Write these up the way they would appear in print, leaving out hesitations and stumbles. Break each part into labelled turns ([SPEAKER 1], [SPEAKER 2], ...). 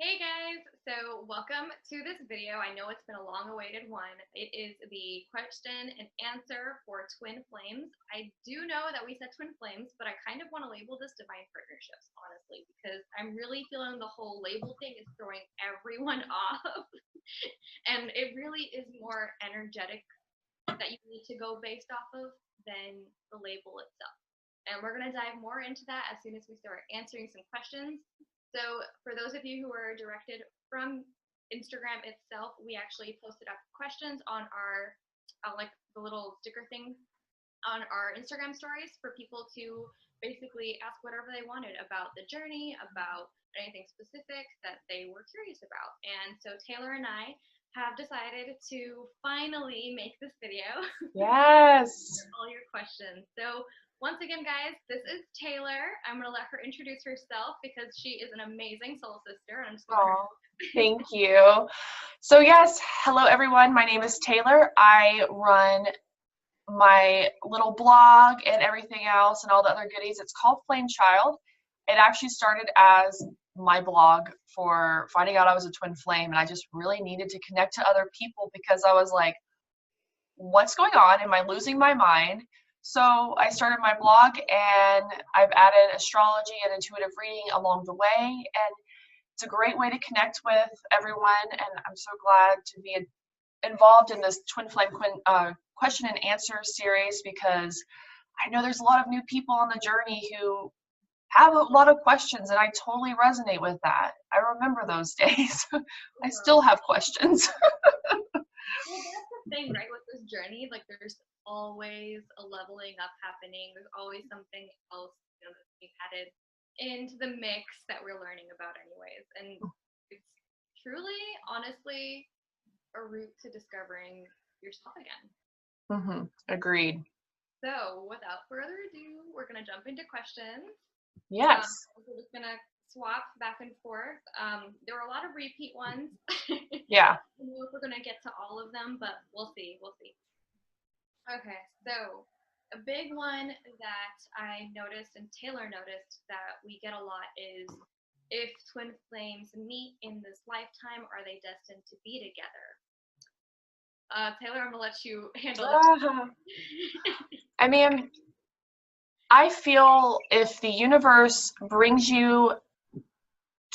[SPEAKER 1] Hey guys, so welcome to this video. I know it's been a long awaited one. It is the question and answer for twin flames. I do know that we said twin flames, but I kind of want to label this divine partnerships, honestly, because I'm really feeling the whole label thing is throwing everyone off. And it really is more energetic that you need to go based off of than the label itself. And we're going to dive more into that as soon as we start answering some questions. So for those of you who are directed from Instagram itself, we actually posted up questions on our, like the little sticker thing on our Instagram stories for people to basically ask whatever they wanted about the journey, about anything specific that they were curious about. And so Taylor and I have decided to finally make this video.
[SPEAKER 2] Yes.
[SPEAKER 1] All your questions. So once again, guys, this is Taylor. I'm going to let her introduce herself because she is an amazing soul sister. I'm just going
[SPEAKER 2] to thank you. So yes, hello everyone. My name is Taylor. I run my little blog and everything else and all the other goodies. It's called Flame Child. It actually started as my blog for finding out I was a twin flame, and I just really needed to connect to other people because I was like, what's going on? Am I losing my mind? So I started my blog, and I've added astrology and intuitive reading along the way, and it's a great way to connect with everyone, and I'm so glad to be involved in this twin flame question and answer series because I know there's a lot of new people on the journey who have a lot of questions, and I totally resonate with that. I remember those days. I still have questions.
[SPEAKER 1] Well, that's the thing, right? With this journey, like there's always a leveling up happening. There's always something else, that's being added into the mix that we're learning about, anyways. And it's truly, honestly, a route to discovering yourself again.
[SPEAKER 2] Agreed.
[SPEAKER 1] So, without further ado, we're gonna jump into questions.
[SPEAKER 2] Yes.
[SPEAKER 1] We're just gonna swap back and forth. There were a lot of repeat ones.
[SPEAKER 2] Yeah.
[SPEAKER 1] I don't know if we're gonna get to all of them, but we'll see. We'll see. Okay, so a big one that I noticed and Taylor noticed that we get a lot is, if twin flames meet in this lifetime, are they destined to be together? Taylor, I'm gonna let you handle that.
[SPEAKER 2] I mean, I feel if the universe brings you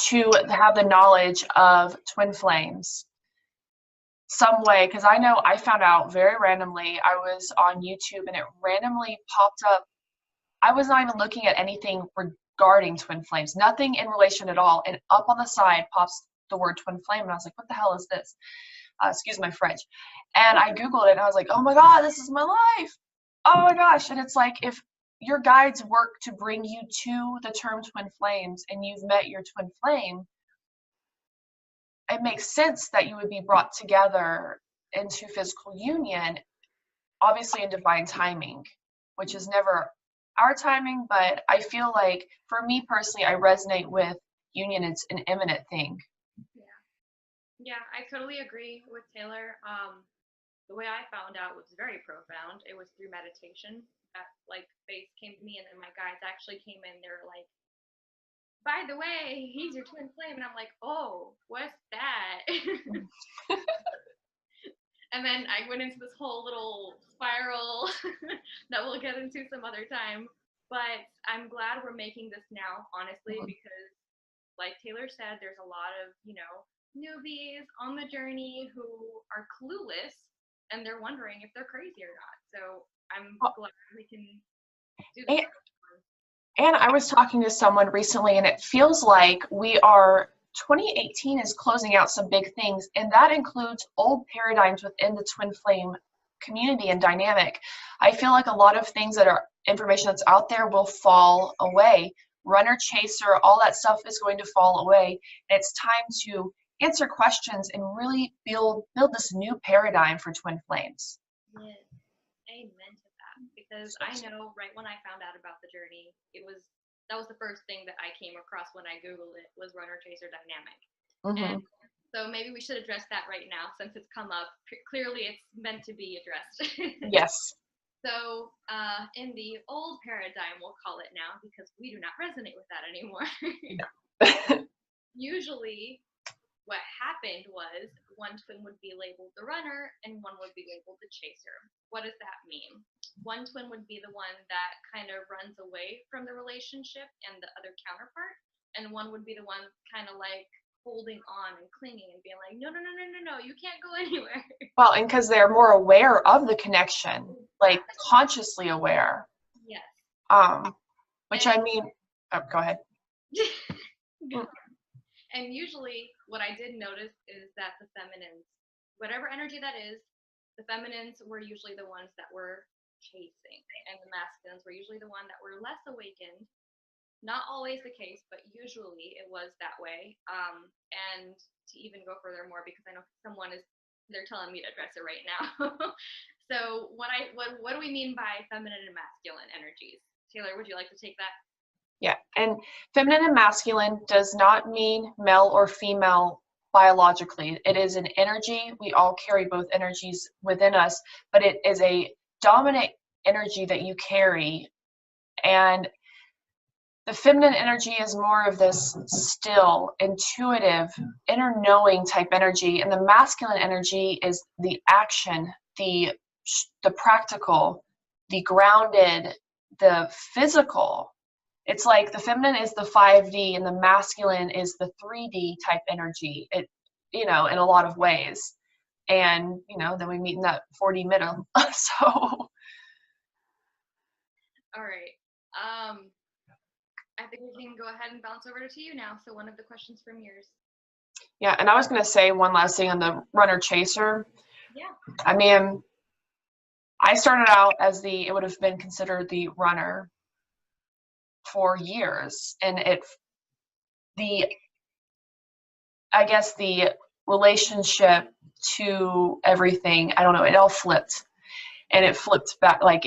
[SPEAKER 2] to have the knowledge of twin flames some way, because I know I found out very randomly. I was on YouTube and it randomly popped up. I was not even looking at anything regarding twin flames, nothing in relation at all, and up on the side pops the word twin flame, and I was like, what the hell is this? Excuse my French. And I Googled it and I was like, oh my God, this is my life. Oh my gosh. And it's like, if your guides work to bring you to the term twin flames and you've met your twin flame, it makes sense that you would be brought together into physical union, obviously in divine timing, which is never our timing, but I feel like for me personally, I resonate with union. It's an imminent thing.
[SPEAKER 1] Yeah, I totally agree with Taylor. The way I found out was very profound. It was through meditation. That like faith came to me, and then my guides actually came in. They're like, by the way, he's your twin flame, and I'm like, oh, what's that? And then I went into this whole little spiral that we'll get into some other time. But I'm glad we're making this now, honestly, because like Taylor said, there's a lot of, newbies on the journey who are clueless and they're wondering if they're crazy or not. So I'm glad we can do this.
[SPEAKER 2] And I was talking to someone recently, and it feels like 2018 is closing out some big things, and that includes old paradigms within the twin flame community and dynamic. I feel like a lot of things that are information that's out there will fall away. Runner, chaser, all that stuff is going to fall away. And it's time to answer questions and really build this new paradigm for twin flames.
[SPEAKER 1] Yes, amen to that. Because I know right when I found out about the journey, that was the first thing that I came across when I Googled it, was runner chaser dynamic. And so maybe we should address that right now since it's come up. Clearly it's meant to be addressed.
[SPEAKER 2] Yes.
[SPEAKER 1] So in the old paradigm, we'll call it now, because we do not resonate with that anymore.
[SPEAKER 2] No.
[SPEAKER 1] Usually what happened was one twin would be labeled the runner and one would be labeled the chaser. What does that mean? One twin would be the one that kind of runs away from the relationship and the other counterpart, and one would be the one kind of like holding on and clinging and being like, no, no, no, no, no, no, you can't go anywhere.
[SPEAKER 2] Well, and because they're more aware of the connection, like consciously aware.
[SPEAKER 1] Yes.
[SPEAKER 2] Which I mean, oh, go ahead.
[SPEAKER 1] And usually what I did notice is that the feminines, whatever energy that is, the feminines were usually the ones that were chasing, and the masculines were usually the one that were less awakened. Not always the case, but usually it was that way. And to even go further more, because I know they're telling me to address it right now. So what do we mean by feminine and masculine energies? Taylor, would you like to take that?
[SPEAKER 2] Yeah, and feminine and masculine does not mean male or female biologically. It is an energy. We all carry both energies within us, but it is a dominant energy that you carry. And the feminine energy is more of this still, intuitive, inner knowing type energy, and the masculine energy is the action, the practical, the grounded, the physical. It's like the feminine is the 5D and the masculine is the 3D type energy. It, in a lot of ways. And, then we meet in that 4D middle. So. All
[SPEAKER 1] right. I think we can go ahead and bounce over to you now. So one of the questions from yours.
[SPEAKER 2] Yeah, and I was going to say one last thing on the runner chaser.
[SPEAKER 1] Yeah.
[SPEAKER 2] I mean, I started out as it would have been considered the runner for years, and I guess the relationship to everything, I don't know, it all flipped, and it flipped back. Like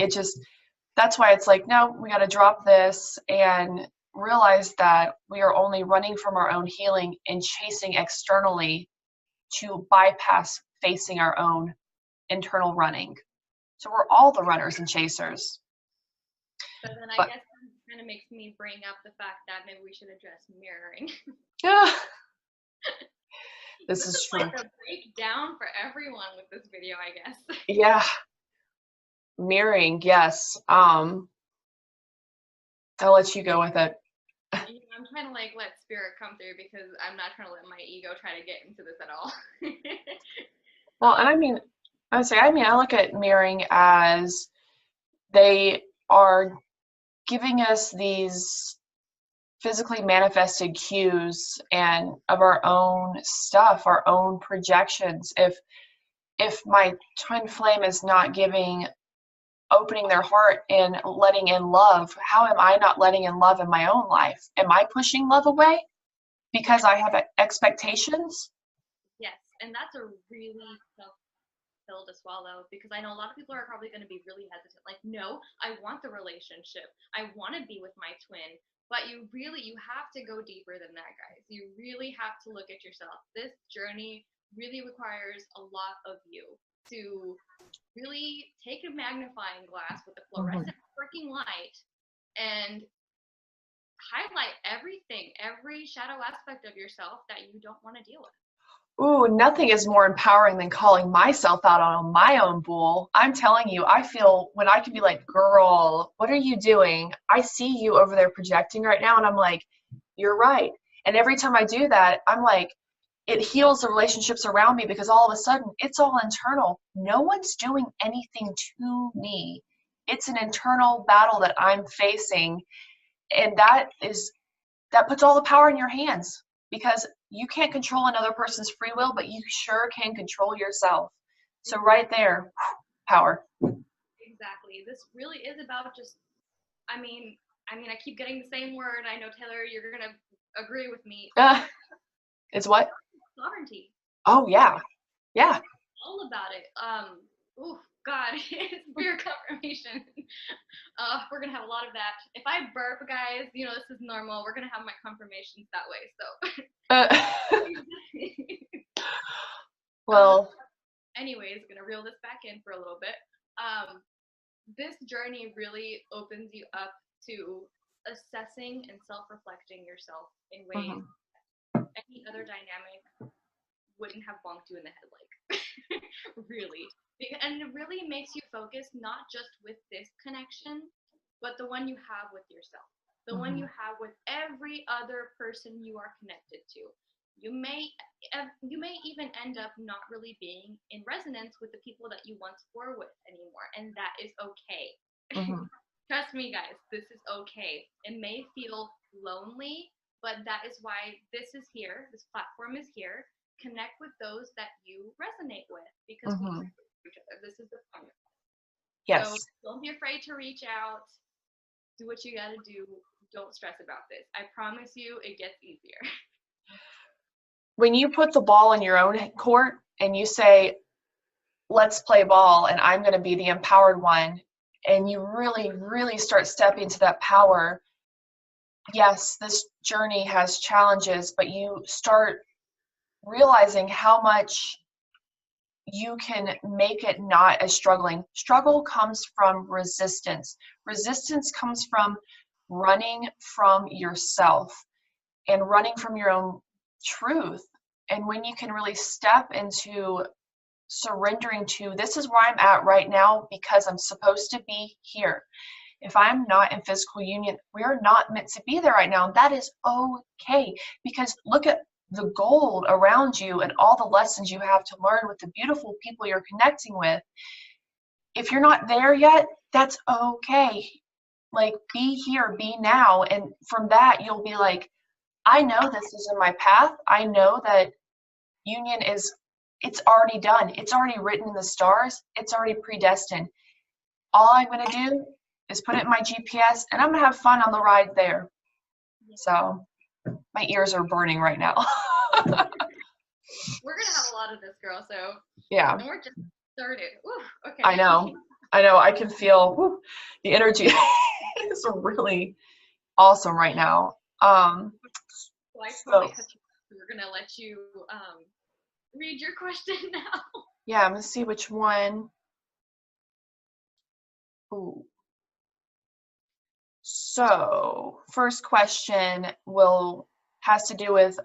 [SPEAKER 2] that's why it's like, no, we got to drop this and realize that we are only running from our own healing and chasing externally to bypass facing our own internal running. So we're all the runners and chasers.
[SPEAKER 1] So then I guess that kind of makes me bring up the fact that maybe we should address mirroring.
[SPEAKER 2] Yeah. This is true.
[SPEAKER 1] Like a breakdown for everyone with this video, I guess.
[SPEAKER 2] Yeah. Mirroring, yes. I'll let you go with it.
[SPEAKER 1] I'm trying to let spirit come through, because I'm not trying to let my ego try to get into this at all.
[SPEAKER 2] Well, and I look at mirroring as they are giving us these physically manifested cues and of our own stuff, our own projections. If my twin flame is not opening their heart and letting in love, how am I not letting in love in my own life? Am I pushing love away because I have expectations?
[SPEAKER 1] Yes, and that's a really tough pill to swallow, because I know a lot of people are probably going to be really hesitant. Like, no, I want the relationship. I want to be with my twin. But you have to go deeper than that, guys. You really have to look at yourself. This journey really requires a lot of you to really take a magnifying glass with a fluorescent freaking light and highlight everything, every shadow aspect of yourself that you don't want to deal with.
[SPEAKER 2] Ooh, nothing is more empowering than calling myself out on my own bull. I'm telling you, I feel when I can be like, girl, what are you doing? I see you over there projecting right now. And I'm like, you're right. And every time I do that, I'm like, it heals the relationships around me, because all of a sudden it's all internal. No one's doing anything to me. It's an internal battle that I'm facing. And that puts all the power in your hands, because you can't control another person's free will, but you sure can control yourself. So right there, power.
[SPEAKER 1] Exactly. This really is about just, I mean, I keep getting the same word. I know, Taylor, you're going to agree with me.
[SPEAKER 2] It's what?
[SPEAKER 1] Sovereignty.
[SPEAKER 2] Oh, yeah. Yeah.
[SPEAKER 1] All about it. Oh, God, spirit confirmation. We're going to have a lot of that. If I burp, guys, this is normal. We're going to have my confirmations that way, so.
[SPEAKER 2] Well.
[SPEAKER 1] Anyways, going to reel this back in for a little bit. This journey really opens you up to assessing and self-reflecting yourself in ways any other dynamic wouldn't have bonked you in the head, like, really. And it really makes you focus not just with this connection, but the one you have with yourself, the one you have with every other person you are connected to. You may even end up not really being in resonance with the people that you once were with anymore, and that is okay. Trust me, guys, this is okay. It may feel lonely, but that is why this is here. This platform is here. Connect with those that you resonate with, because we support each other. This is the point.
[SPEAKER 2] Yes.
[SPEAKER 1] So don't be afraid to reach out. Do what you gotta do. Don't stress about this. I promise you, it gets easier.
[SPEAKER 2] When you put the ball in your own court and you say, let's play ball and I'm going to be the empowered one, and you really, really start stepping into that power, yes, this journey has challenges, but you start realizing how much you can make it not as struggling. Struggle comes from resistance. Resistance comes from running from yourself and running from your own truth. And when you can really step into surrendering to, this is where I'm at right now because I'm supposed to be here. If I'm not in physical union, we are not meant to be there right now. And that is okay, because look at the gold around you and all the lessons you have to learn with the beautiful people you're connecting with. If you're not there yet, that's okay. Like, be here, be now. And from that, you'll be like, I know this is in my path. I know that union it's already done. It's already written in the stars. It's already predestined. All I'm going to do is put it in my GPS, and I'm going to have fun on the ride there. So my ears are burning right now.
[SPEAKER 1] We're going to have a lot of this, girl. So
[SPEAKER 2] yeah.
[SPEAKER 1] And we're just started. Ooh, okay.
[SPEAKER 2] I know. I can feel the energy is really awesome right now.
[SPEAKER 1] We're gonna let you read your question now.
[SPEAKER 2] Yeah, I'm gonna see which one. Ooh. So first question has to do with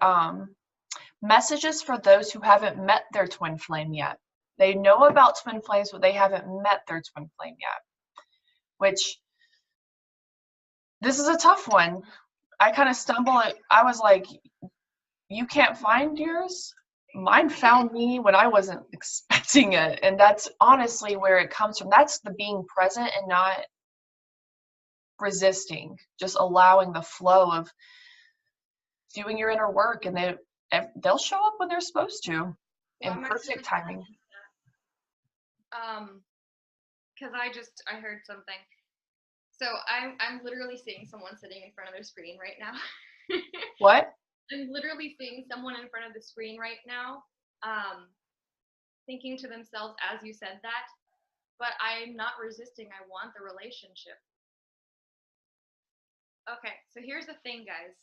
[SPEAKER 2] messages for those who haven't met their twin flame yet. They know about twin flames, but they haven't met their twin flame yet. Which, this is a tough one. I kind of stumbled. I was like, you can't find yours? Mine found me when I wasn't expecting it. And that's honestly where it comes from. That's the being present and not resisting, just allowing the flow of doing your inner work, and they'll show up when they're supposed to in perfect timing.
[SPEAKER 1] Because I heard something. So I'm literally seeing someone sitting in front of their screen right now.
[SPEAKER 2] What?
[SPEAKER 1] I'm literally seeing someone in front of the screen right now, thinking to themselves, as you said that, but I'm not resisting. I want the relationship. Okay, so here's the thing, guys.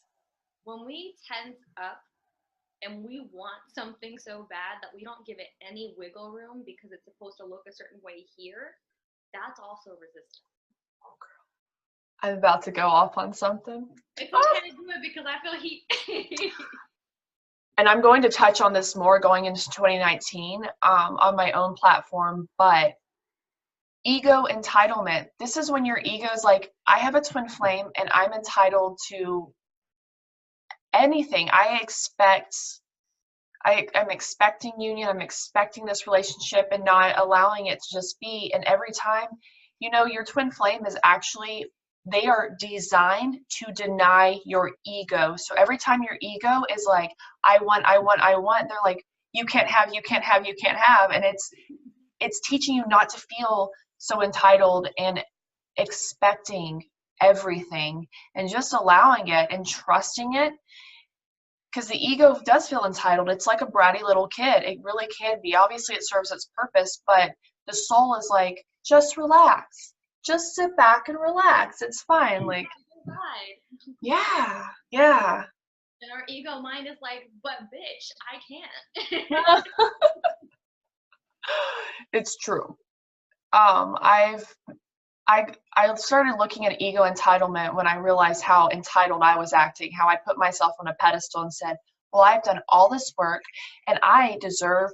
[SPEAKER 1] When we tense up and we want something so bad that we don't give it any wiggle room because it's supposed to look a certain way here, that's also resistance.
[SPEAKER 2] Oh, girl. I'm about to go off on something.
[SPEAKER 1] It's okay to do it because I feel heat.
[SPEAKER 2] And I'm going to touch on this more going into 2019 on my own platform, but ego entitlement. This is when your ego is like, I have a twin flame and I'm entitled to anything. I'm expecting union. I'm expecting this relationship and not allowing it to just be. And every time, your twin flame is actually, they are designed to deny your ego. So every time your ego is like, I want, they're like, you can't have. And it's teaching you not to feel so entitled and expecting everything and just allowing it and trusting it. Because the ego does feel entitled. It's like a bratty little kid. It really can be. Obviously, it serves its purpose, but the soul is like, just relax. Just sit back and relax. It's fine. Like, yeah.
[SPEAKER 1] And our ego mind is like, but bitch, I can't.
[SPEAKER 2] It's true. I started looking at ego entitlement when I realized how entitled I was acting, how I put myself on a pedestal and said, well, I've done all this work and I deserve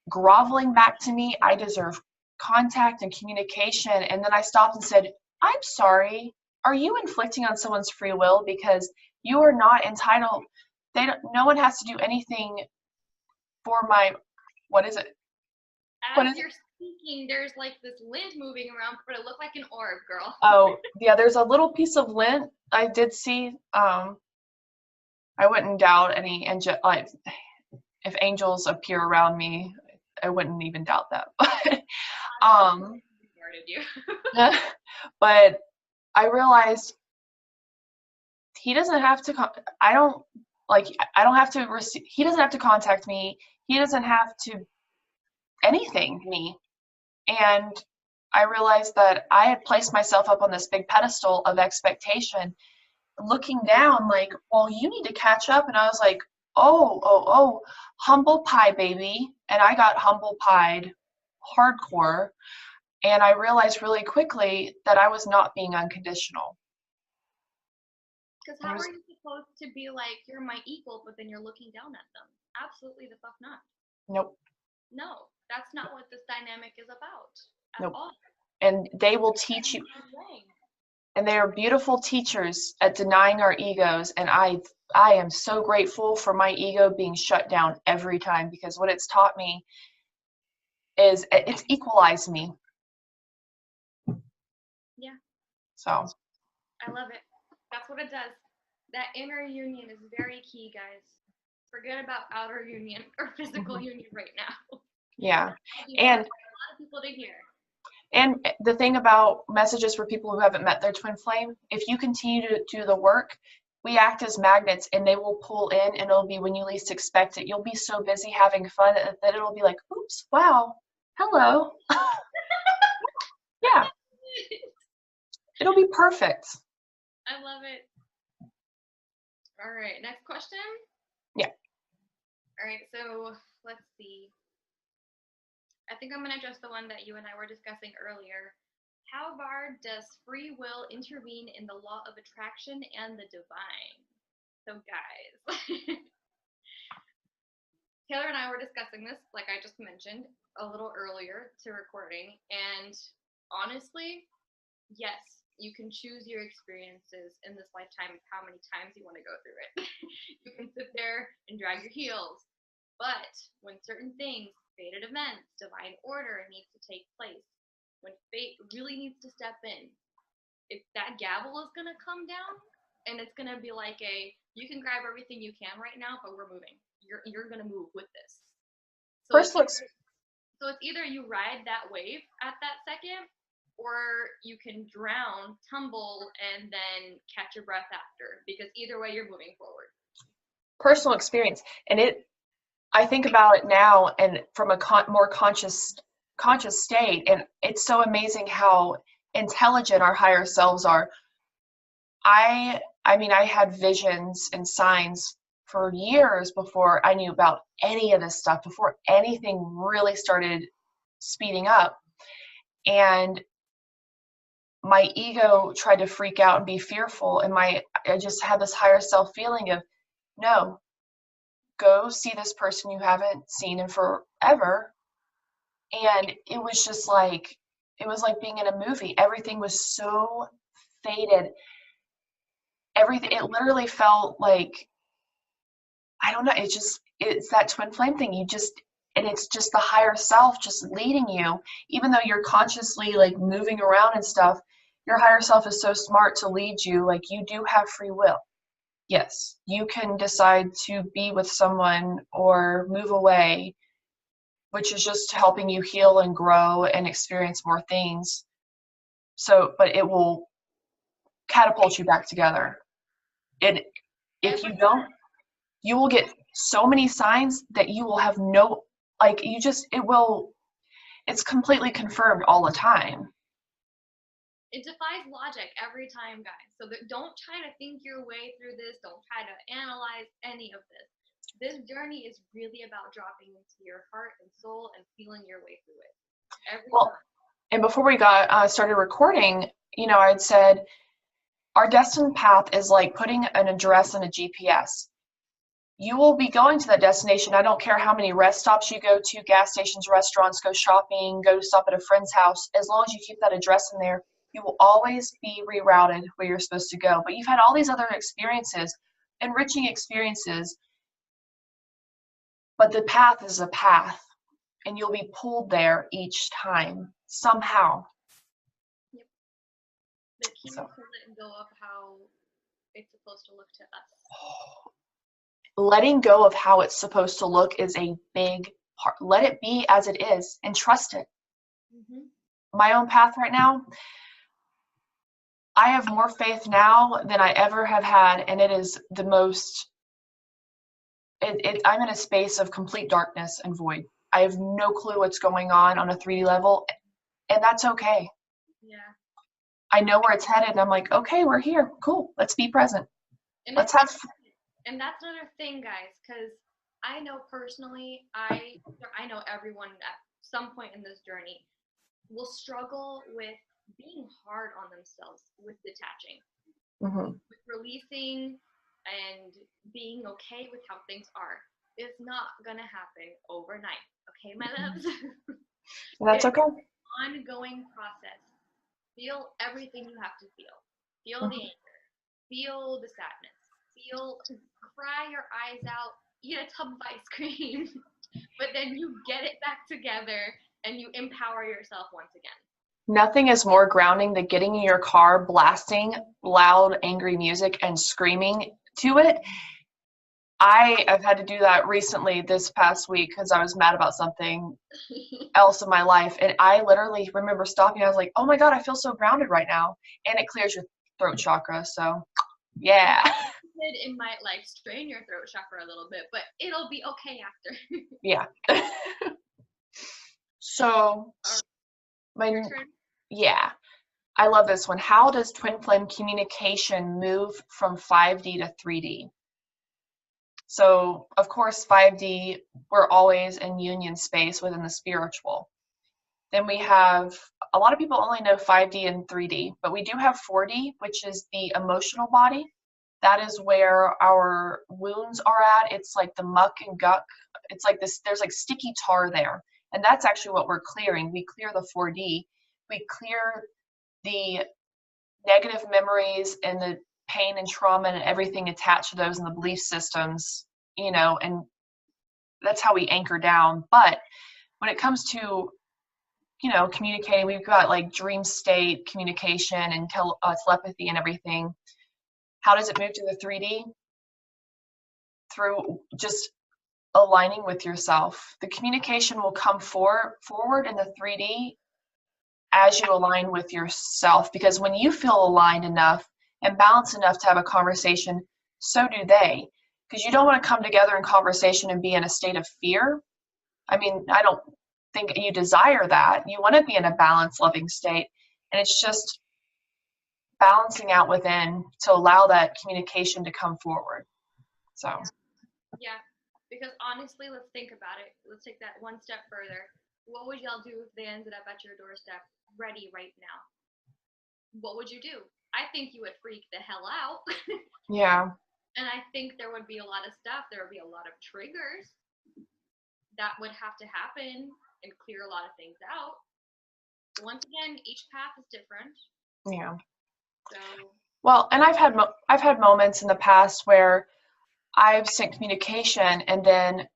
[SPEAKER 2] groveling back to me. I deserve contact and communication. And then I stopped and said, I'm sorry. Are you inflicting on someone's free will? Because you are not entitled. No one has to do anything for my, what is it?
[SPEAKER 1] As you're speaking, there's like this lint moving around, but it looked like an orb, girl.
[SPEAKER 2] Oh, yeah, there's a little piece of lint I did see. I wouldn't doubt any angel, like, if angels appear around me, I wouldn't even doubt that. But I realized he doesn't have to, I don't have to receive, he doesn't have to contact me. He doesn't have to anything me. And I realized that I had placed myself up on this big pedestal of expectation, looking down like, well, you need to catch up. And I was like, oh, humble pie, baby. And I got humble pied hardcore. And I realized really quickly that I was not being unconditional.
[SPEAKER 1] Because how are you supposed to be like, you're my equal, but then you're looking down at them? Absolutely the fuck not.
[SPEAKER 2] Nope.
[SPEAKER 1] No, that's not what this dynamic is about at
[SPEAKER 2] nope.
[SPEAKER 1] all.
[SPEAKER 2] And they will teach you. And they are beautiful teachers at denying our egos. And I am so grateful for my ego being shut down every time, because what it's taught me is it's equalized me.
[SPEAKER 1] Yeah.
[SPEAKER 2] So.
[SPEAKER 1] I love it. That's what it does. That inner union is very key, guys. Forget about outer union or physical union right now.
[SPEAKER 2] Yeah. And
[SPEAKER 1] a lot of people to hear.
[SPEAKER 2] And the thing about messages for people who haven't met their twin flame, if you continue to do the work, we act as magnets and they will pull in, and it'll be when you least expect it. You'll be so busy having fun that it'll be like, oops, wow, hello. Yeah. It'll be perfect.
[SPEAKER 1] I love it. All right, next question?
[SPEAKER 2] Yeah.
[SPEAKER 1] All right, so let's see. I think I'm going to address the one that you and I were discussing earlier. How far does free will intervene in the law of attraction and the divine? So guys, Taylor and I were discussing this, like I just mentioned, a little earlier to recording. And honestly, yes, you can choose your experiences in this lifetime of how many times you want to go through it. You can sit there and drag your heels. But when certain things, fated events, divine order needs to take place, when fate really needs to step in, if that gavel is going to come down and it's going to be like you can grab everything you can right now, but we're moving. You're going to move with this. So it's either you ride that wave at that second, or you can drown, tumble, and then catch your breath after, because either way you're moving forward.
[SPEAKER 2] Personal experience. And I think about it now and from a more conscious state, and it's so amazing how intelligent our higher selves are. I mean, I had visions and signs for years before I knew about any of this stuff, before anything really started speeding up. And my ego tried to freak out and be fearful, and I just had this higher self feeling of, no, go see this person you haven't seen in forever. And it was just like, it was like being in a movie. Everything was so faded. It literally felt like, I don't know, it's that twin flame thing. And it's just the higher self just leading you, even though you're consciously like moving around and stuff. Your higher self is so smart to lead you. Like, you do have free will. Yes, you can decide to be with someone or move away, which is just helping you heal and grow and experience more things. So, but it will catapult you back together. If you don't, you will get so many signs that you will have no, like, it's completely confirmed all the time.
[SPEAKER 1] It defies logic every time, guys. So don't try to think your way through this. Don't try to analyze any of this. This journey is really about dropping into your heart and soul and feeling your way through it. Every time.
[SPEAKER 2] And before we got started recording, I'd said our destined path is like putting an address in a GPS. you will be going to that destination. I don't care how many rest stops you go to, gas stations, restaurants, go shopping, go stop at a friend's house. As long as you keep that address in there, you will always be rerouted where you're supposed to go. But you've had all these other experiences, enriching experiences, but the path is a path, and you'll be pulled there each time somehow.
[SPEAKER 1] Yep. The key is to let go of how it's supposed to look to us.
[SPEAKER 2] Letting go of how it's supposed to look is a big part. Let it be as it is and trust it. Mm-hmm. My own path right now, I have more faith now than I ever have had, and it is the most, I'm in a space of complete darkness and void. I have no clue what's going on a 3D level, and that's okay.
[SPEAKER 1] Yeah.
[SPEAKER 2] I know where it's headed, and I'm like, okay, we're here. Cool. Let's be present.
[SPEAKER 1] And
[SPEAKER 2] let's have.
[SPEAKER 1] And that's another thing, guys, because I know personally, I know everyone at some point in this journey will struggle with being hard on themselves with detaching, with releasing and being okay with how things are. It's not gonna happen overnight, okay, my loves?
[SPEAKER 2] That's okay.
[SPEAKER 1] It's an ongoing process. Feel everything you have to feel. Feel the anger. Feel the sadness. Cry your eyes out. Eat a tub of ice cream. But then you get it back together and you empower yourself once again.
[SPEAKER 2] Nothing is more grounding than getting in your car, blasting loud, angry music and screaming to it. I have had to do that recently this past week because I was mad about something else in my life. And I literally remember stopping. I was like, oh my God, I feel so grounded right now. And it clears your throat chakra. So, yeah.
[SPEAKER 1] It might like strain your throat chakra a little bit, but it'll be okay after.
[SPEAKER 2] Yeah. So, yeah, I love this one. How does twin flame communication move from 5D to 3D? So, of course, 5D, we're always in union space within the spiritual. Then we have, a lot of people only know 5D and 3D, but we do have 4D, which is the emotional body. That is where our wounds are at. It's like the muck and guck. It's like this, there's like sticky tar there. And that's actually what we're clearing. We clear the 4D. We clear the negative memories and the pain and trauma and everything attached to those and the belief systems, and that's how we anchor down. But when it comes to, communicating, we've got like dream state communication and telepathy and everything. How does it move to the 3D? Through just aligning with yourself. The communication will come forward in the 3D as you align with yourself, because when you feel aligned enough and balanced enough to have a conversation, so do they. Because you don't want to come together in conversation and be in a state of fear. I mean, I don't think you desire that. You want to be in a balanced, loving state. And it's just balancing out within to allow that communication to come forward. So.
[SPEAKER 1] Yeah, because honestly, let's think about it. Let's take that one step further. What would y'all do if they ended up at your doorstep ready right now? What would you do? I think you would freak the hell out.
[SPEAKER 2] Yeah.
[SPEAKER 1] And I think there would be a lot of stuff. There would be a lot of triggers that would have to happen and clear a lot of things out. So once again, each path is different.
[SPEAKER 2] Yeah.
[SPEAKER 1] So.
[SPEAKER 2] Well, and I've had moments in the past where I've sent communication and then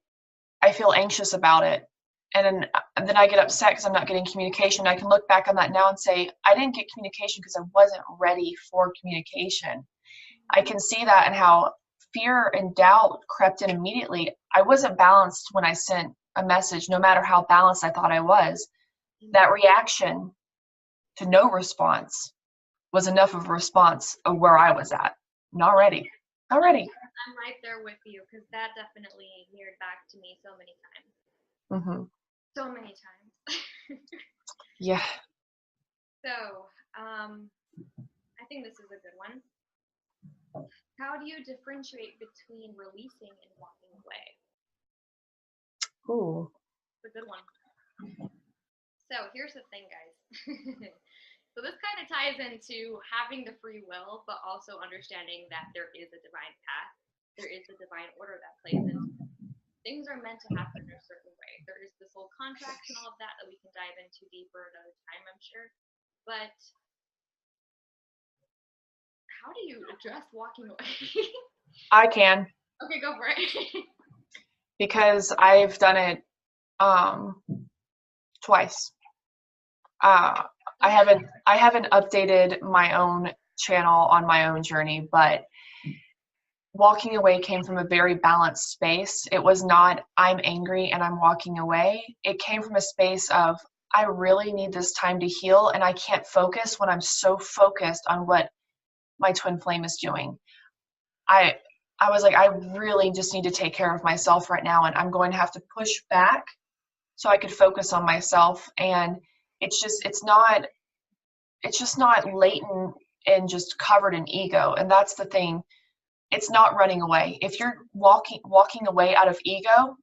[SPEAKER 2] I feel anxious about it. And then I get upset because I'm not getting communication. I can look back on that now and say, I didn't get communication because I wasn't ready for communication. I can see that and how fear and doubt crept in immediately. I wasn't balanced when I sent a message, no matter how balanced I thought I was. That reaction to no response was enough of a response of where I was at. Not ready.
[SPEAKER 1] I'm right there with you, because that definitely mirrored back to me so many times.
[SPEAKER 2] Mm-hmm.
[SPEAKER 1] So many times.
[SPEAKER 2] Yeah.
[SPEAKER 1] So, I think this is a good one. How do you differentiate between releasing and walking away?
[SPEAKER 2] Ooh.
[SPEAKER 1] It's a good one. So here's the thing, guys. So this kind of ties into having the free will, but also understanding that there is a divine path. there is a divine order that plays into it. Things are meant to happen in a certain way. There is this whole contract and all of that that we can dive into deeper another time, I'm sure. But how do you address walking away?
[SPEAKER 2] I can.
[SPEAKER 1] Okay, go for it.
[SPEAKER 2] Because I've done it twice. I haven't updated my own channel on my own journey, but walking away came from a very balanced space. It was not, I'm angry and I'm walking away. It came from a space of, I really need this time to heal, and I can't focus when I'm so focused on what my twin flame is doing. I was like, I really just need to take care of myself right now, and I'm going to have to push back so I could focus on myself. And it's just not latent and just covered in ego. And that's the thing. It's not running away. If you're walking away out of ego,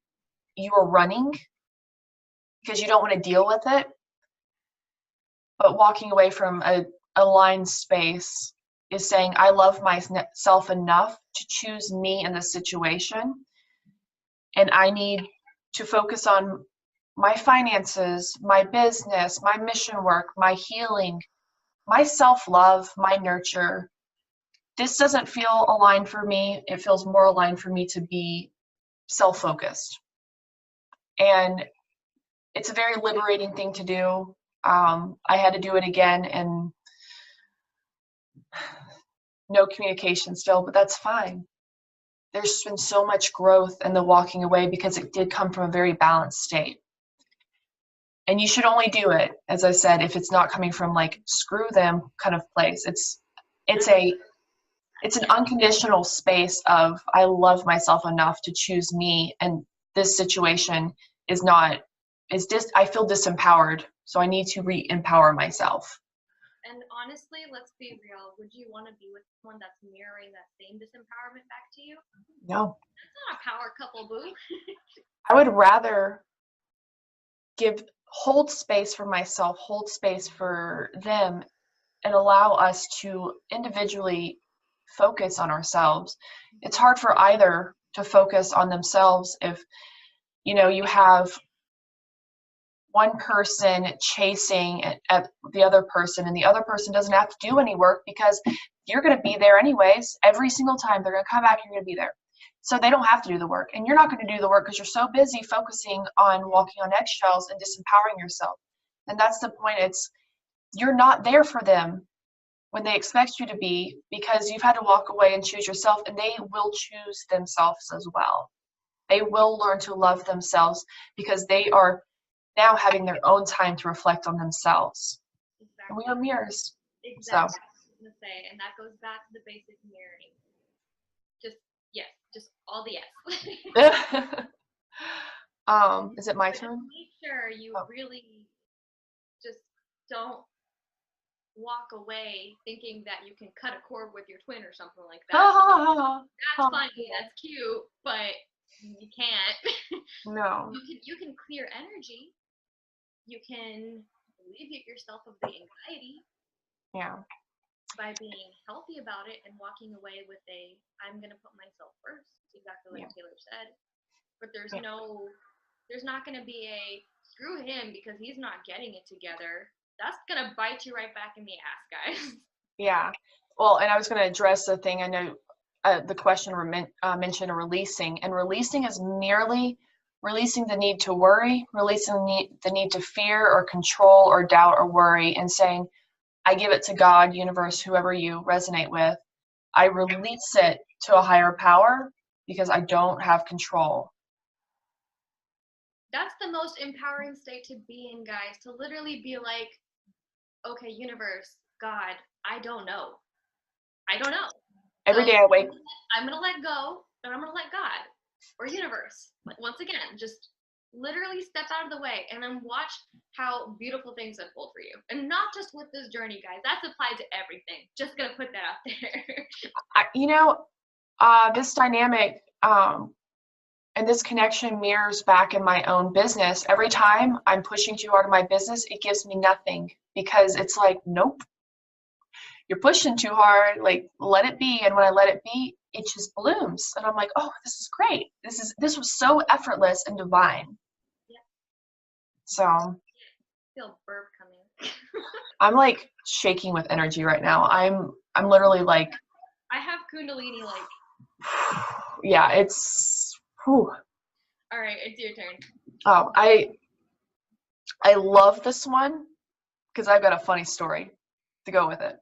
[SPEAKER 2] you are running because you don't want to deal with it. But walking away from a aligned space is saying, I love myself enough to choose me in this situation. And I need to focus on my finances, my business, my mission work, my healing, my self-love, my nurture. This doesn't feel aligned for me. It feels more aligned for me to be self-focused. And it's a very liberating thing to do. I had to do it again, and no communication still, but that's fine. There's been so much growth in the walking away because it did come from a very balanced state. And you should only do it, as I said, if it's not coming from like screw them kind of place. It's an unconditional space of, I love myself enough to choose me, and this situation I feel disempowered, so I need to re-empower myself.
[SPEAKER 1] And honestly, let's be real. Would you want to be with someone that's mirroring that same disempowerment back to you?
[SPEAKER 2] No.
[SPEAKER 1] That's not a power couple, boo.
[SPEAKER 2] I would rather hold space for myself, hold space for them, and allow us to individually focus on ourselves. It's hard for either to focus on themselves if, you have one person chasing at the other person, and the other person doesn't have to do any work because you're going to be there anyways. Every single time they're going to come back, you're going to be there. So they don't have to do the work, and you're not going to do the work because you're so busy focusing on walking on eggshells and disempowering yourself. And that's the point. You're not there for them when they expect you to be, because you've had to walk away and choose yourself, and they will choose themselves as well. They will learn to love themselves because they are now having their own time to reflect on themselves. Exactly. And we are mirrors.
[SPEAKER 1] Exactly.
[SPEAKER 2] So.
[SPEAKER 1] I was going to say, and that goes back to the basic mirroring. Just all the yes.
[SPEAKER 2] Is it my turn?
[SPEAKER 1] Make sure you really just don't walk away thinking that you can cut a cord with your twin or something like that. That's funny, that's cute, but you can't.
[SPEAKER 2] No.
[SPEAKER 1] You can clear energy. You can alleviate yourself of the anxiety.
[SPEAKER 2] Yeah.
[SPEAKER 1] By being healthy about it and walking away with I'm going to put myself first, exactly like Taylor said. But there's not going to be a screw him because he's not getting it together. That's going to bite you right back in the ass, guys.
[SPEAKER 2] Yeah. Well, and I was going to address the thing. I know the question mentioned releasing, and releasing is merely releasing the need to worry, releasing the need to fear or control or doubt or worry, and saying, I give it to God, universe, whoever you resonate with. I release it to a higher power because I don't have control.
[SPEAKER 1] That's the most empowering state to be in, guys, to literally be like, okay, universe, God, I don't know.
[SPEAKER 2] Every day I wake.
[SPEAKER 1] I'm going to let go, but I'm going to let God or universe. Once again, just literally step out of the way and then watch how beautiful things unfold for you. And not just with this journey, guys. That's applied to everything. Just going to put that out there.
[SPEAKER 2] This dynamic and this connection mirrors back in my own business. Every time I'm pushing too hard in my business, it gives me nothing because it's like, nope. you're pushing too hard, like let it be. And when I let it be, it just blooms. And I'm like, oh, this is great. This was so effortless and divine.
[SPEAKER 1] Yeah.
[SPEAKER 2] So
[SPEAKER 1] I feel burp coming.
[SPEAKER 2] I'm like shaking with energy right now. I'm literally like,
[SPEAKER 1] I have Kundalini like.
[SPEAKER 2] Yeah, it's whew.
[SPEAKER 1] All right, it's your turn.
[SPEAKER 2] Oh, I love this one because I've got a funny story to go with it.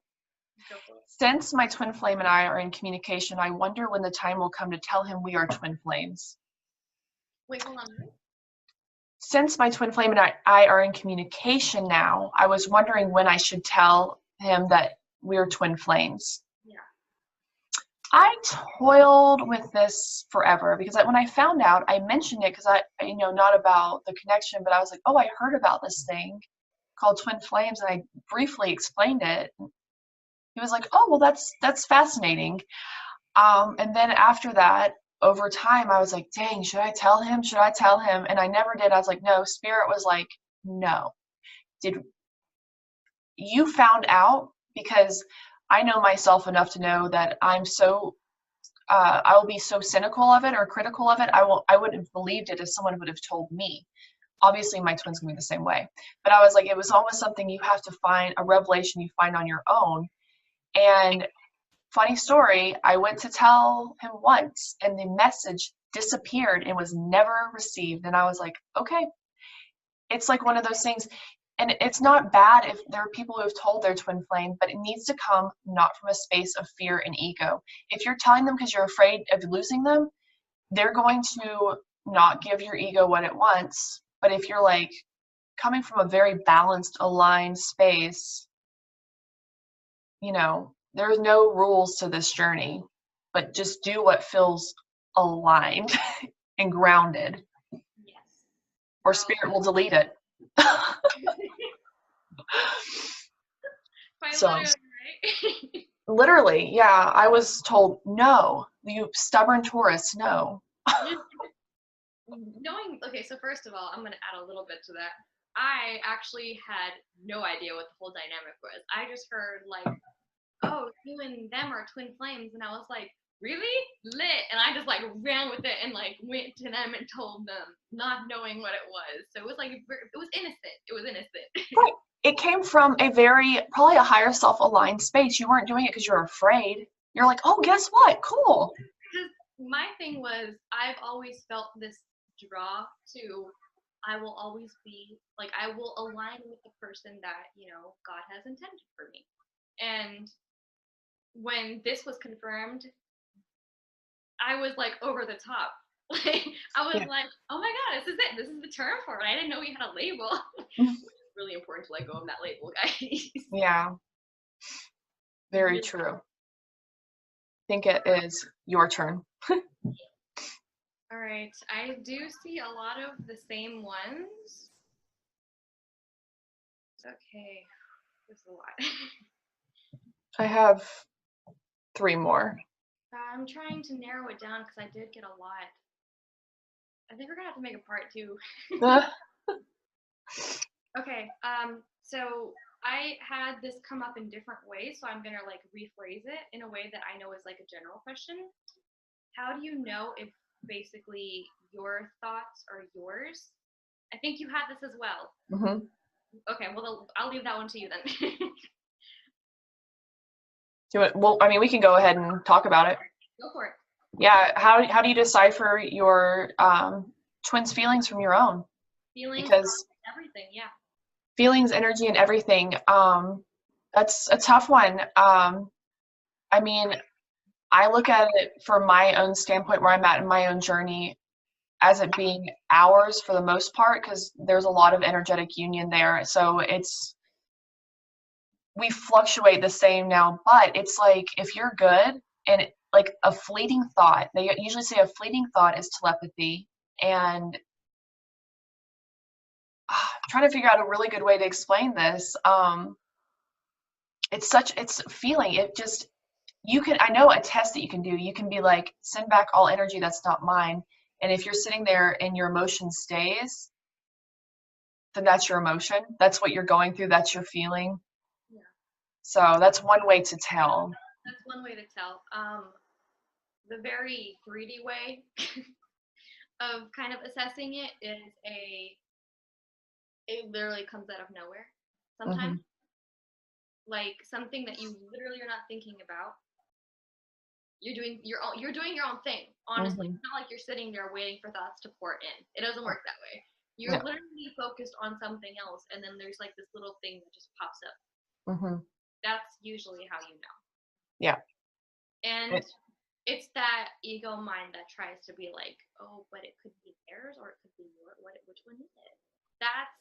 [SPEAKER 1] Go for it.
[SPEAKER 2] Since my twin flame and I are in communication, I wonder when the time will come to tell him we are twin flames.
[SPEAKER 1] Wait, hold on.
[SPEAKER 2] Since my twin flame and I are in communication now, I was wondering when I should tell him that we're twin flames.
[SPEAKER 1] Yeah.
[SPEAKER 2] I toiled with this forever because when I found out, I mentioned it because not about the connection, but I was like, oh, I heard about this thing called twin flames, and I briefly explained it. He was like, oh, well, that's fascinating. And then after that, over time, I was like, dang, should I tell him? Should I tell him? And I never did. I was like, no. Spirit was like, no. Did you found out? Because I know myself enough to know that I will be so cynical of it or critical of it. I wouldn't have believed it if someone would have told me. Obviously, my twin's gonna be the same way. But I was like, it was almost something you have to find, a revelation you find on your own. And funny story, I went to tell him once, and the message disappeared and was never received. And I was like, okay. It's like one of those things. And it's not bad if there are people who have told their twin flame, but it needs to come not from a space of fear and ego. If you're telling them because you're afraid of losing them, they're going to not give your ego what it wants. But if you're like coming from a very balanced, aligned space, there's no rules to this journey, but just do what feels aligned and grounded.
[SPEAKER 1] Yes.
[SPEAKER 2] Or spirit will delete it. So,
[SPEAKER 1] right?
[SPEAKER 2] literally, yeah, I was told, no, you stubborn Taurus, no.
[SPEAKER 1] Okay, so first of all, I'm going to add a little bit to that. I actually had no idea what the whole dynamic was. I just heard like, oh, you and them are twin flames. And I was like, really? Lit. And I just like ran with it and like went to them and told them, not knowing what it was. So it was like, it was innocent. It was innocent.
[SPEAKER 2] Right. It came from probably a higher self-aligned space. You weren't doing it because you're afraid. You're like, oh, guess what? Cool.
[SPEAKER 1] Because my thing was, I've always felt this draw to, I will always be, like, I will align with the person that, God has intended for me. And when this was confirmed, I was like over the top. Like, I was like, oh my God, this is it. This is the term for it. I didn't know we had a label. It's really important to let go of that label, guys.
[SPEAKER 2] Yeah. Very true. I think it is your turn.
[SPEAKER 1] All right. I do see a lot of the same ones. Okay. There's a lot.
[SPEAKER 2] I have 3 more.
[SPEAKER 1] I'm trying to narrow it down because I did get a lot. I think we're gonna have to make a part 2. Okay. So I had this come up in different ways, so I'm gonna like rephrase it in a way that I know is like a general question. How do you know if basically your thoughts are yours? I think you had this as well.
[SPEAKER 2] Mm-hmm.
[SPEAKER 1] Okay. Well, I'll leave that one to you then.
[SPEAKER 2] Well, I mean, we can go ahead and talk about it.
[SPEAKER 1] Go for it.
[SPEAKER 2] Yeah. How do you decipher your twins' feelings from your own?
[SPEAKER 1] Feelings,
[SPEAKER 2] because
[SPEAKER 1] everything. Yeah.
[SPEAKER 2] Feelings, energy, and everything. That's a tough one. I mean, I look at it from my own standpoint, where I'm at in my own journey, as it being ours for the most part, because there's a lot of energetic union there. So we fluctuate the same now, but it's like, if you're good, and like a fleeting thought, they usually say a fleeting thought is telepathy. And I'm trying to figure out a really good way to explain this. It's feeling. I know a test that you can do. You can be like, send back all energy that's not mine. And if you're sitting there and your emotion stays, then that's your emotion. That's what you're going through. That's your feeling.
[SPEAKER 1] Yeah.
[SPEAKER 2] So that's one way to tell.
[SPEAKER 1] That's one way to tell. The very 3D way of kind of assessing it is it literally comes out of nowhere. Sometimes,
[SPEAKER 2] Hmm.
[SPEAKER 1] like something that you literally are not thinking about. You're doing your own thing. Honestly,
[SPEAKER 2] Hmm.
[SPEAKER 1] it's not like you're sitting there waiting for thoughts to pour in. It doesn't work that way. You're
[SPEAKER 2] Yeah.
[SPEAKER 1] literally focused on something else, and then there's like this little thing that just pops up.
[SPEAKER 2] Hmm.
[SPEAKER 1] That's usually how you know.
[SPEAKER 2] Yeah.
[SPEAKER 1] And it's that ego mind that tries to be like, oh, but it could be theirs or it could be your which one is it? That's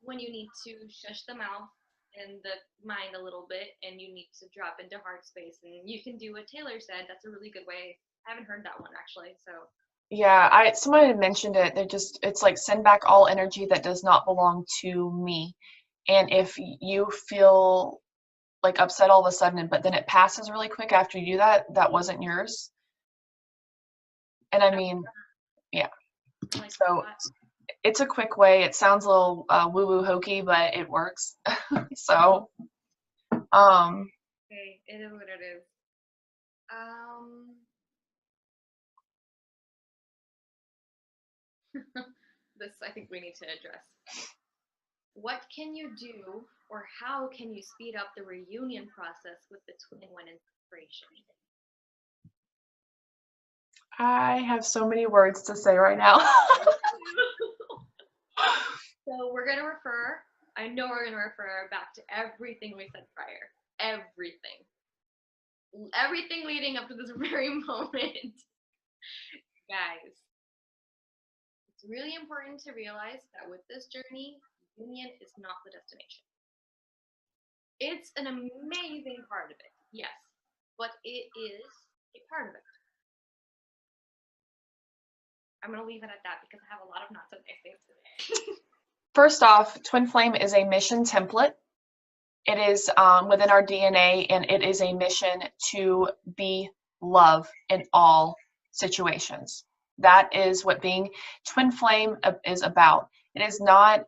[SPEAKER 1] when you need to shush the mouth and the mind a little bit, and you need to drop into heart space. And you can do what Taylor said. That's a really good way. I haven't heard that one actually. So
[SPEAKER 2] Yeah, someone had mentioned it. It's like send back all energy that does not belong to me. And if you feel like upset all of a sudden, but then it passes really quick after you do that, that wasn't yours. And I mean, yeah.
[SPEAKER 1] like
[SPEAKER 2] So it's a quick way. It sounds a little woo-woo hokey, but it works. So,
[SPEAKER 1] okay, it is what it is. This I think we need to address. What can you do, or how can you speed up the reunion process with the twin when in separation?
[SPEAKER 2] I have so many words to say right now.
[SPEAKER 1] So we're gonna refer. I know we're gonna refer back to everything we said prior. Everything leading up to this very moment, guys. It's really important to realize that with this journey, union is not the destination. It's an amazing part of it, yes, but it is a part of it. I'm gonna leave it at that because I have a lot of not so nice things today.
[SPEAKER 2] First off, Twin Flame is a mission template. It is within our DNA, and it is a mission to be love in all situations. That is what being Twin Flame is about. It is not,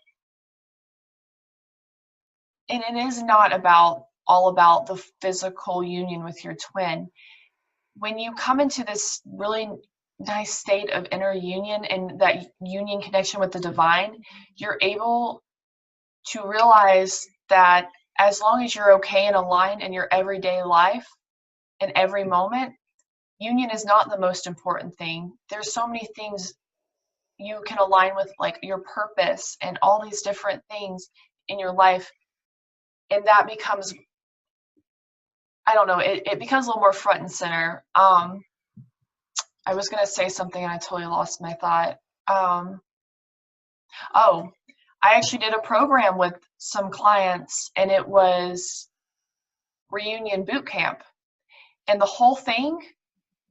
[SPEAKER 2] and it is not about all about the physical union with your twin. When you come into this really nice state of inner union and that union connection with the divine, you're able to realize that as long as you're okay and aligned in your everyday life in every moment, union is not the most important thing. There's so many things you can align with, like your purpose and all these different things in your life. And that becomes, I don't know, it becomes a little more front and center. I was going to say something and I totally lost my thought. Oh, I actually did a program with some clients, and it was reunion boot camp. And the whole thing,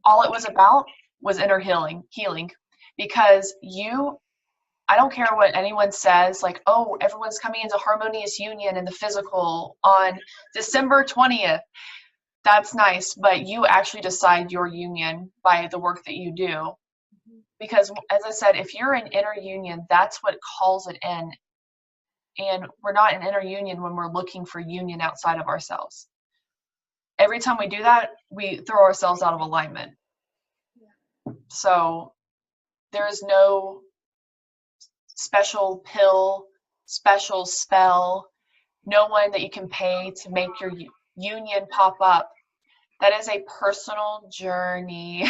[SPEAKER 2] all it was about was inner healing. Because I don't care what anyone says, like, oh, everyone's coming into harmonious union in the physical on December 20th. That's nice, but you actually decide your union by the work that you do. Because, as I said, if you're in inner union, that's what calls it in. And we're not in inner union when we're looking for union outside of ourselves. Every time we do that, we throw ourselves out of alignment. So there is no special pill, special spell, no one that you can pay to make your union pop up. That is a personal journey.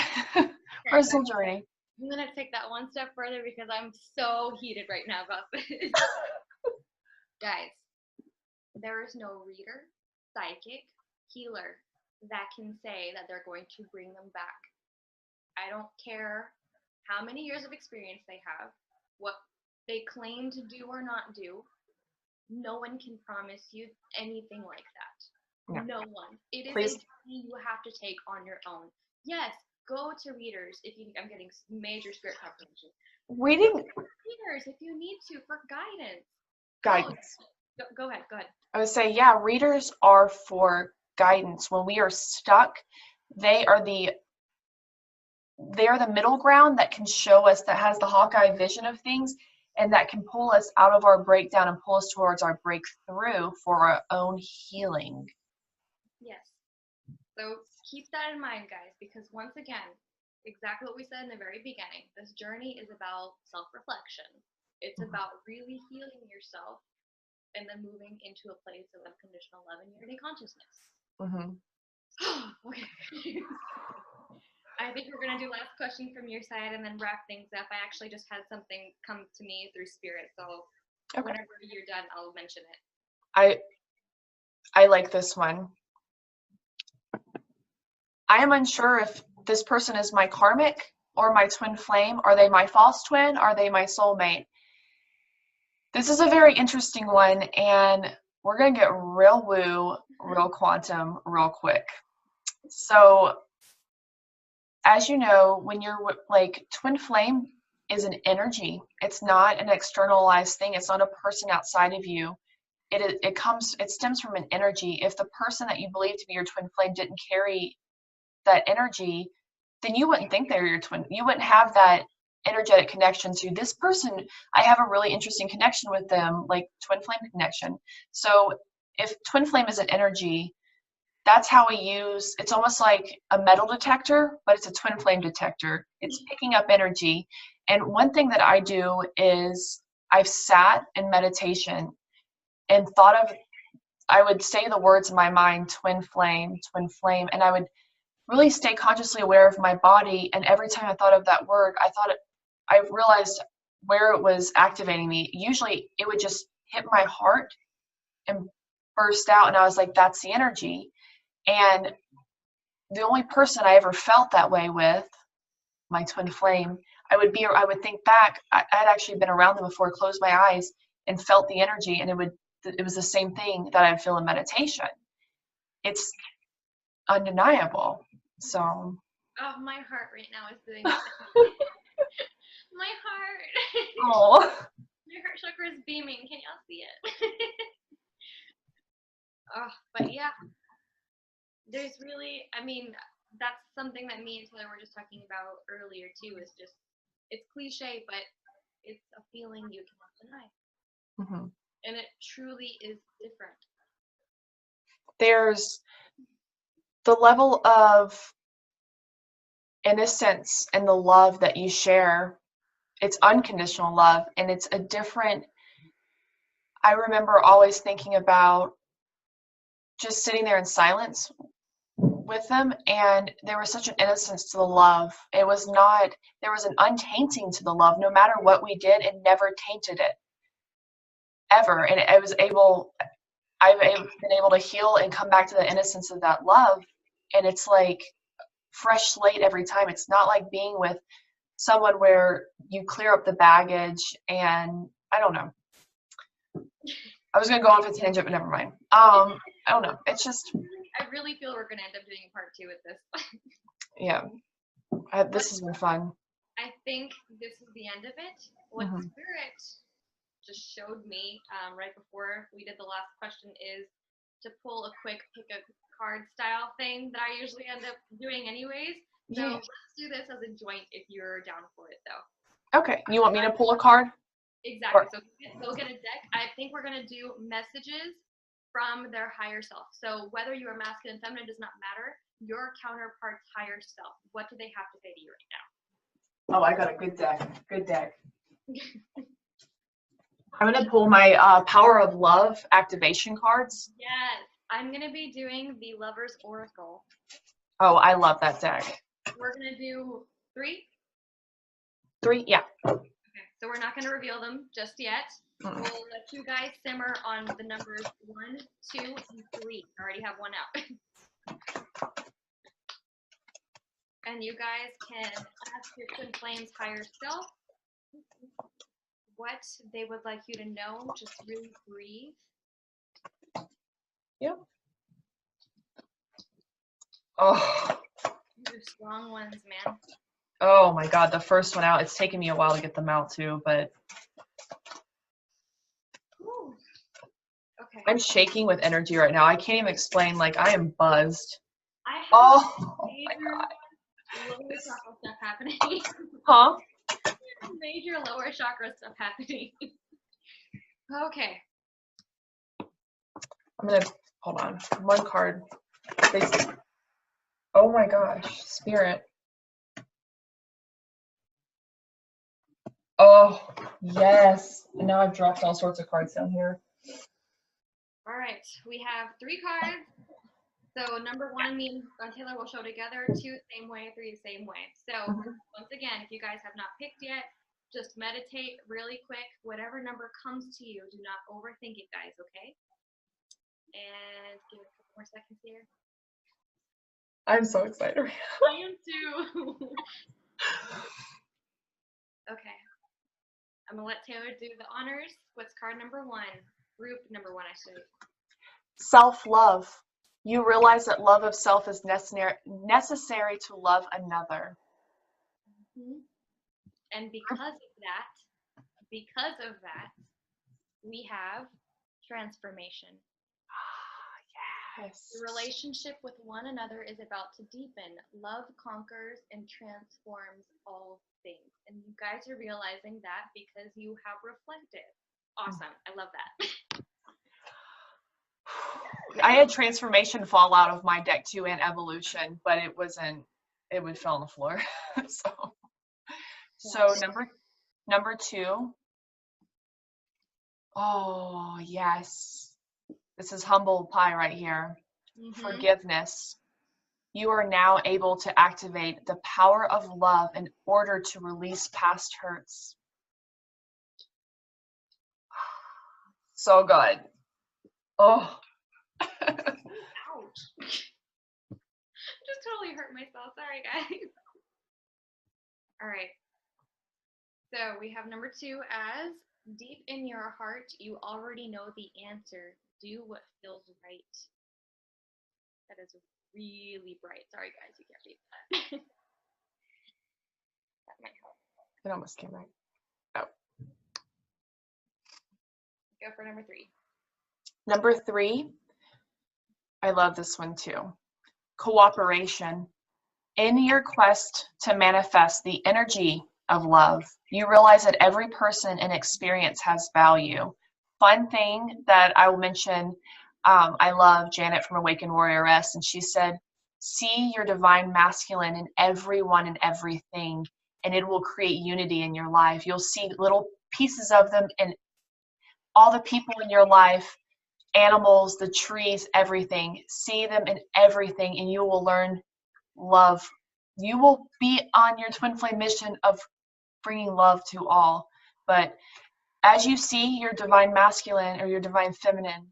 [SPEAKER 2] Personal journey.
[SPEAKER 1] I'm gonna take that one step further because I'm so heated right now about this. Guys, there is no reader, psychic, healer that can say that they're going to bring them back. I don't care how many years of experience they have, what they claim to do or not do. No one can promise you anything like that.
[SPEAKER 2] No.
[SPEAKER 1] No one. It is
[SPEAKER 2] Please.
[SPEAKER 1] a journey you have to take on your own. Yes, go to readers if you. I'm getting major spirit confirmation.
[SPEAKER 2] Reading
[SPEAKER 1] Readers if you need to for guidance.
[SPEAKER 2] guidance.
[SPEAKER 1] Go ahead.
[SPEAKER 2] I would say, yeah, readers are for guidance. When we are stuck, they are the middle ground that can show us, that has the Hawkeye vision of things, and that can pull us out of our breakdown and pull us towards our breakthrough for our own healing.
[SPEAKER 1] Yes. So keep that in mind, guys, because once again, exactly what we said in the very beginning, this journey is about self-reflection. It's about really healing yourself and then moving into a place of unconditional love and unity consciousness.
[SPEAKER 2] Mm-hmm.
[SPEAKER 1] Okay. I think we're going to do last question from your side and then wrap things up. I actually just had something come to me through spirit, so whenever you're done, I'll mention it.
[SPEAKER 2] I like this one. I am unsure if this person is my karmic or my twin flame. Are they my false twin? Are they my soulmate? This is a very interesting one, and we're going to get real woo, real quantum, real quick. So, as you know, when you're like twin flame is an energy. It's not an externalized thing. It's not a person outside of you. It stems from an energy. If the person that you believe to be your twin flame didn't carry that energy, then you wouldn't think they were your twin. You wouldn't have that energetic connection to this person. I have a really interesting connection with them, like twin flame connection. So if twin flame is an energy, that's how we use, it's almost like a metal detector, but it's a twin flame detector. It's picking up energy. And one thing that I do is I've sat in meditation and thought of, I would say the words in my mind, twin flame, and I would really stay consciously aware of my body. And every time I thought of that word, I realized where it was activating me. Usually it would just hit my heart and burst out. And I was like, that's the energy. And the only person I ever felt that way with, my twin flame, I would think back, I'd actually been around them before, closed my eyes and felt the energy. And it was the same thing that I'd feel in meditation. It's undeniable. So.
[SPEAKER 1] Oh, my heart right now is doing that. My heart.
[SPEAKER 2] Oh.
[SPEAKER 1] My heart chakra is beaming. Can y'all see it? Oh, but yeah. There's really, I mean, that's something that me and Taylor were just talking about earlier too, is just, it's cliche, but it's a feeling you cannot deny. Mm-hmm. And it truly is different.
[SPEAKER 2] There's the level of innocence and the love that you share. It's unconditional love, and it's a different, I remember always thinking about just sitting there in silence with them, and there was such an innocence to the love. There was an untainting to the love. No matter what we did, it never tainted it, ever. And I've been able to heal and come back to the innocence of that love, and it's like fresh slate every time. It's not like being with someone where you clear up the baggage, and I don't know. I was going to go off a tangent, but never mind. I don't know. It's just,
[SPEAKER 1] I really feel we're going to end up doing part 2 with this.
[SPEAKER 2] Yeah. This has been fun.
[SPEAKER 1] I think this is the end of it. What Spirit just showed me right before we did the last question is to pull a quick pick a card style thing that I usually end up doing anyways. So let's do this as a joint if you're down for it, though.
[SPEAKER 2] Okay. You want me to pull a card?
[SPEAKER 1] Exactly. So go get a deck. I think we're going to do messages from their higher self. So whether you are masculine and feminine does not matter. Your counterpart's higher self. What do they have to say to you right now?
[SPEAKER 2] Oh, I got a good deck. Good deck. I'm going to pull my Power of Love activation cards.
[SPEAKER 1] Yes. I'm going to be doing the Lover's Oracle.
[SPEAKER 2] Oh, I love that deck.
[SPEAKER 1] We're going to do 3?
[SPEAKER 2] 3? Yeah.
[SPEAKER 1] Okay. So we're not going to reveal them just yet. We'll let you guys simmer on the numbers 1, 2, and 3. I already have one out. And you guys can ask your twin flame's higher self what they would like you to know. Just really breathe.
[SPEAKER 2] Yep. Oh.
[SPEAKER 1] These are strong ones, man.
[SPEAKER 2] Oh my God, the first one out. It's taken me a while to get them out too, but.
[SPEAKER 1] Ooh. Okay.
[SPEAKER 2] I'm shaking with energy right now. I can't even explain. Like, I am buzzed.
[SPEAKER 1] I have
[SPEAKER 2] oh my God.
[SPEAKER 1] Lower chakra stuff happening.
[SPEAKER 2] Huh?
[SPEAKER 1] Major lower chakra stuff happening. Okay.
[SPEAKER 2] I'm gonna hold on. One card. Oh my gosh, Spirit. Oh, yes. And now I've dropped all sorts of cards down here.
[SPEAKER 1] All right, we have 3 cards. So number 1, me and Taylor will show together. 2, same way. 3, same way. So once again, if you guys have not picked yet, just meditate really quick. Whatever number comes to you, do not overthink it, guys, okay? And give it a couple more seconds here.
[SPEAKER 2] I'm so excited.
[SPEAKER 1] I am too. Okay. I'm going to let Taylor do the honors. What's card number 1? Group number 1, actually.
[SPEAKER 2] Self-love. You realize that love of self is necessary to love another.
[SPEAKER 1] And because of that, we have transformation.
[SPEAKER 2] Yes.
[SPEAKER 1] The relationship with one another is about to deepen. Love conquers and transforms all things. And you guys are realizing that because you have reflected. Awesome. I love that.
[SPEAKER 2] I had transformation fall out of my deck too and evolution, but it wasn't, it would fall on the floor. So number 2. Oh, yes. This is humble pie right here. Forgiveness. You are now able to activate the power of love in order to release past hurts. So good. Oh.
[SPEAKER 1] Ouch. Just totally hurt myself. Sorry, guys. All right. So we have number 2 as deep in your heart, you already know the answer. Do what feels right. That is really bright. Sorry, guys, you can't read that. That might help.
[SPEAKER 2] It almost came right. Oh.
[SPEAKER 1] Go for number 3.
[SPEAKER 2] Number 3, I love this one too. Cooperation. In your quest to manifest the energy of love, you realize that every person and experience has value. Fun thing that I will mention, I love Janet from Awakened Warrioress, and she said, see your divine masculine in everyone and everything, and it will create unity in your life. You'll see little pieces of them in all the people in your life, animals, the trees, everything. See them in everything, and you will learn love. You will be on your twin flame mission of bringing love to all. But as you see your divine masculine or your divine feminine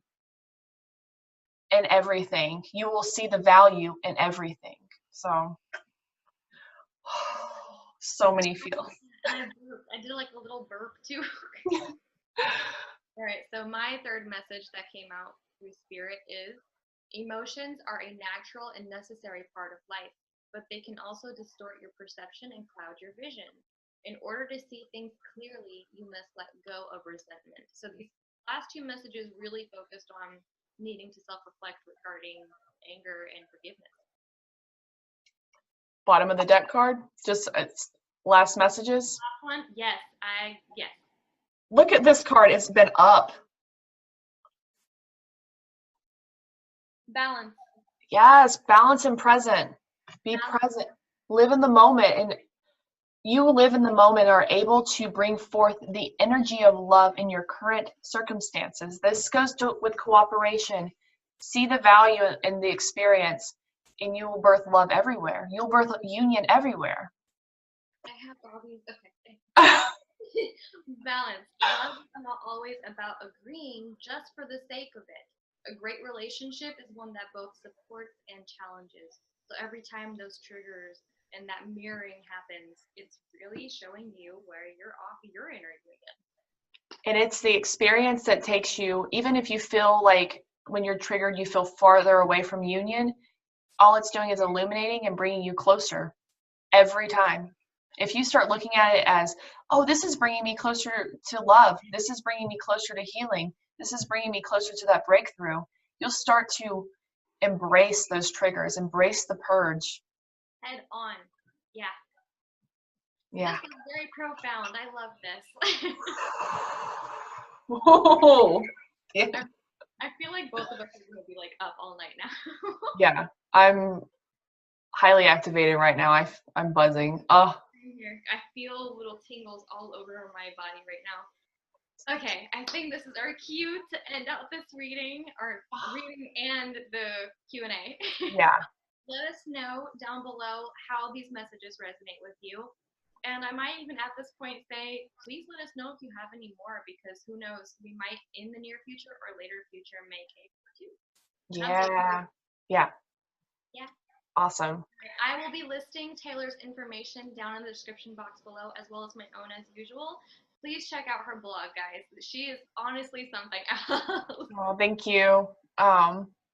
[SPEAKER 2] in everything, you will see the value in everything. So, so many feels.
[SPEAKER 1] I did like a little burp too. All right, so my 3rd message that came out through Spirit is emotions are a natural and necessary part of life, but they can also distort your perception and cloud your vision. In order to see things clearly, you must let go of resentment. So these last 2 messages really focused on needing to self-reflect regarding anger and forgiveness.
[SPEAKER 2] Bottom of the deck card, just last messages.
[SPEAKER 1] Last one, yes.
[SPEAKER 2] Look at this card, it's been up.
[SPEAKER 1] Balance.
[SPEAKER 2] Yes, balance and present. Be present. Live in the moment. And you live in the moment are able to bring forth the energy of love in your current circumstances. This goes with cooperation. See the value in the experience, and you will birth love everywhere. You'll birth union everywhere.
[SPEAKER 1] I have all these. Okay. Balance. Love is not always about agreeing just for the sake of it. A great relationship is one that both supports and challenges. So every time those triggers and that mirroring happens, it's really showing you where you're off your energy again.
[SPEAKER 2] And it's the experience that takes you, even if you feel like when you're triggered, you feel farther away from union, all it's doing is illuminating and bringing you closer every time. If you start looking at it as, oh, this is bringing me closer to love, this is bringing me closer to healing, this is bringing me closer to that breakthrough, you'll start to embrace those triggers, embrace the purge.
[SPEAKER 1] Head on. Yeah.
[SPEAKER 2] Yeah.
[SPEAKER 1] This is very profound. I love this.
[SPEAKER 2] Whoa. Yeah.
[SPEAKER 1] I feel like both of us are gonna be like up all night now.
[SPEAKER 2] Yeah, I'm highly activated right now. I'm buzzing. Oh,
[SPEAKER 1] Here, I feel little tingles all over my body right now. Okay, I think this is our cue to end out this reading, or reading and the Q&A.
[SPEAKER 2] yeah.
[SPEAKER 1] Let us know down below how these messages resonate with you. And I might even at this point say, please let us know if you have any more, because who knows, we might in the near future or later future make a part two.
[SPEAKER 2] Yeah. Yeah.
[SPEAKER 1] Yeah.
[SPEAKER 2] Awesome.
[SPEAKER 1] I will be listing Taylor's information down in the description box below, as well as my own as usual. Please check out her blog, guys. She is honestly something else.
[SPEAKER 2] Well, thank you.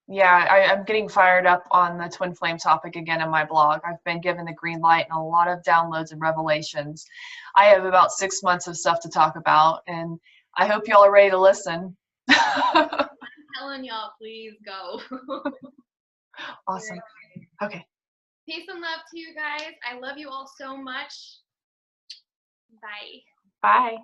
[SPEAKER 2] Yeah, I'm getting fired up on the twin flame topic again in my blog. I've been given the green light and a lot of downloads and revelations. I have about 6 months of stuff to talk about, and I hope y'all are ready to listen.
[SPEAKER 1] I'm telling y'all, please go.
[SPEAKER 2] Awesome. Okay.
[SPEAKER 1] Peace and love to you guys. I love you all so much. Bye.
[SPEAKER 2] Bye.